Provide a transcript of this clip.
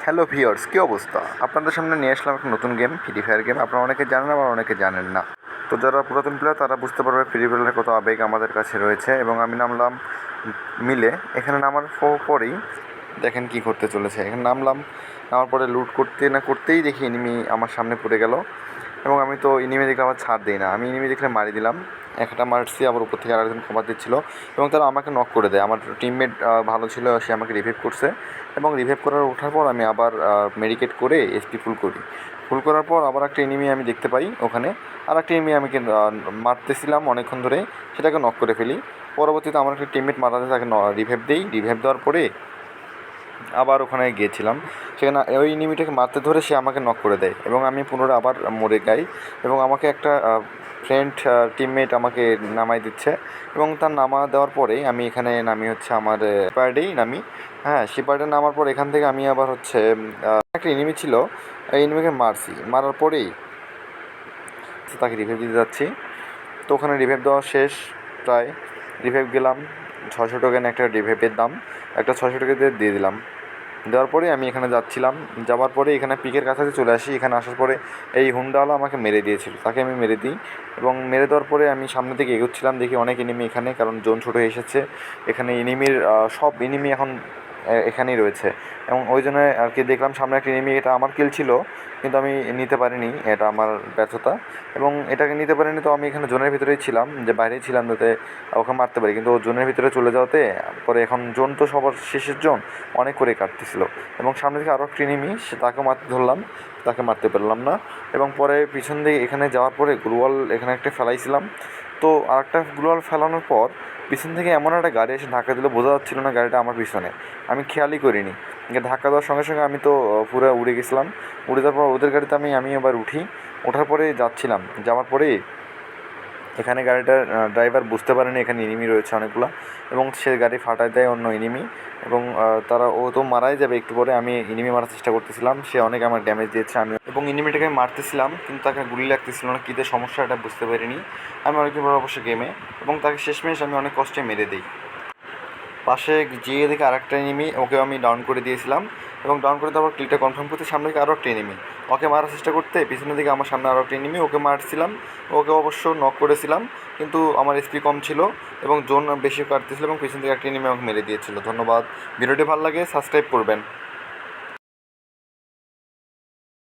Hello viewers, কী অবস্থা? আপনাদের সামনে নিয়ে আসলাম একটা নতুন গেম, ফ্রি ফায়ার গেম। আপনারা অনেকে জানেন, আবার অনেকে জানেন না। তো যারা পুরাতন প্লেয়ার তারা বুঝতে পারবে ফ্রি ফায়ারের কত আবেগ আমাদের কাছে রয়েছে। এবং আমি নামলাম মিলে। এখানে নামার পরেই দেখেন কি করতে চলেছে। এখানে নামার পরে লুট করতে না করতেই দেখি এনিমি আমার সামনে পড়ে গেল। এবং আমি তো এনিমি দেখলে আমার ছাড় দিই না, আমি এনিমি দেখলে মারি দিলাম। একটা মারছি, আবার উপর থেকে আরেকজন কভার দিচ্ছিল এবং তারা আমাকে নক করে দেয়। আমার টিমমেট ভালো ছিল, সে আমাকে রিভাইভ করছে এবং রিভাইভ ওঠার পর আমি আবার মেডিকেট করে এসপি ফুল করার পর আবার একটা এনিমি আমি দেখতে পাই ওখানে। আর একটা এনিমি আমি মারতেছিলাম অনেকক্ষণ ধরে, সেটাকে নক করে ফেলি। পরবর্তীতে আমার একটা টিমমেট মারাতে তাকে রিভাইভ দিই। রিভাইভ দেওয়ার পরে আবার ওখানে গিয়েছিলাম, সেখানে ওই এনিমিটাকে মারতে ধরে সে আমাকে নক করে দেয় এবং আমি পুনরায় আবার মরে যাই। এবং আমাকে একটা ফ্রেন্ড টিমমেট আমাকে নামাই দিচ্ছে এবং তার নামা দেওয়ার পরেই আমি এখানে নামি হচ্ছে আমার শিপার্ডেই নামি। হ্যাঁ, শিপার্ডে নামার পর এখান থেকে আমি আবার হচ্ছে একটা এনিমি ছিল, এই এনিমিকে মারার পরেই তাকে রিভাইভ দিতে যাচ্ছি। তো ওখানে রিভাইভ দেওয়া শেষ প্রায়। রিভাইভ গেলাম 600 টোকেন, একটা রিভাইভের দাম একটা 600 টাকা দিয়ে দিলাম। দেওয়ার পরে আমি এখানে যাচ্ছিলাম, যাওয়ার পরে এখানে পিকের কাছাকাছি চলে আসি। এখানে আসার পরে এই হুন্ডাওয়ালা আমাকে মেরে দিয়েছিল, তাকে আমি মেরে দিই এবং মেরে দেওয়ার পরে আমি সামনে থেকে এগোচ্ছিলাম, দেখি অনেক এনিমি এখানে, কারণ জোন ছোটো হয়ে এসেছে। এখানে এনিমির সব এনিমি এখন এখানেই রয়েছে এবং ওই জন্য আর কি দেখলাম সামনে একটা এনিমি, এটা আমার কিল ছিল কিন্তু আমি নিতে পারিনি, এটা আমার ব্যর্থতা। এবং এটাকে নিতে পারিনি, তো আমি এখানে জোনের ভিতরেই ছিলাম, যে বাইরেই ছিলাম যাতে ওকে মারতে পারি, কিন্তু ও জোনের ভিতরে চলে যাওয়াতে পরে এখন জোন তো সবার শেষের জোন, অনেক করে কাটতেছিল। এবং সামনে থেকে আরও একটা এনিমি, তাকে মারতে ধরলাম, তাকে মারতে পারলাম না। এবং পরে পিছন দিকে এখানে যাওয়ার পরে গ্লুয়াল এখানে একটা ফেলাইছিলাম। তো আরেকটা গ্লুয়াল ফেলানোর পর পিছন থেকে এমন একটা গাড়ি এসে ধাক্কা দিল, বোঝা যাচ্ছিল না গাড়িটা আমার পিছনে, আমি খেয়ালই করিনি। ধাক্কা দেওয়ার সঙ্গে সঙ্গে আমি তো পুরো উড়ে গেছিলাম। উড়ে যাওয়ার পর ওদের গাড়িতে আমি আবার উঠি। ওঠার পরে যাচ্ছিলাম, যাওয়ার পরে এখানে গাড়িটার ড্রাইভার বুঝতে পারেনি এখানে এনিমি রয়েছে অনেকগুলো, এবং সে গাড়ি ফাটায় দেয় অন্য এনিমি। এবং ও তো মারাই যাবে একটু পরে। আমি এনিমি মারার চেষ্টা করতেছিলাম, সে অনেক আমার ড্যামেজ দিয়েছে, আমি এবং এনিমিটাকে মারতেছিলাম কিন্তু তাকে গুলি লাগতেছিল না, কীতে সমস্যা এটা বুঝতে পারিনি। আমি অনেকদিন পর অবশ্য গেমে, এবং তাকে শেষমেশ আমি অনেক কষ্টে মেরে দিই। পাশে যেয়ে দেখে আরেকটা এনিমি, ওকে আমি ডাউন করে দিয়েছিলাম এবং ডাউন করে দেওয়ার ক্লিকটা কনফার্ম করতে সামনে থেকে আরও একটা এনিমি, ওকে মারার চেষ্টা করতে পিছনের দিকে আমার সামনে আরও একটা এনিমি, ওকে মারছিলাম, ওকে অবশ্য নক করেছিলাম কিন্তু আমার এসপি কম ছিল এবং জোন বেশি কাটতেছিল এবং পিছন থেকে একটা এনিমি আমাকে মেরে দিয়েছিল। ধন্যবাদ। ভিডিওটি ভালো লাগে সাবস্ক্রাইব করবেন।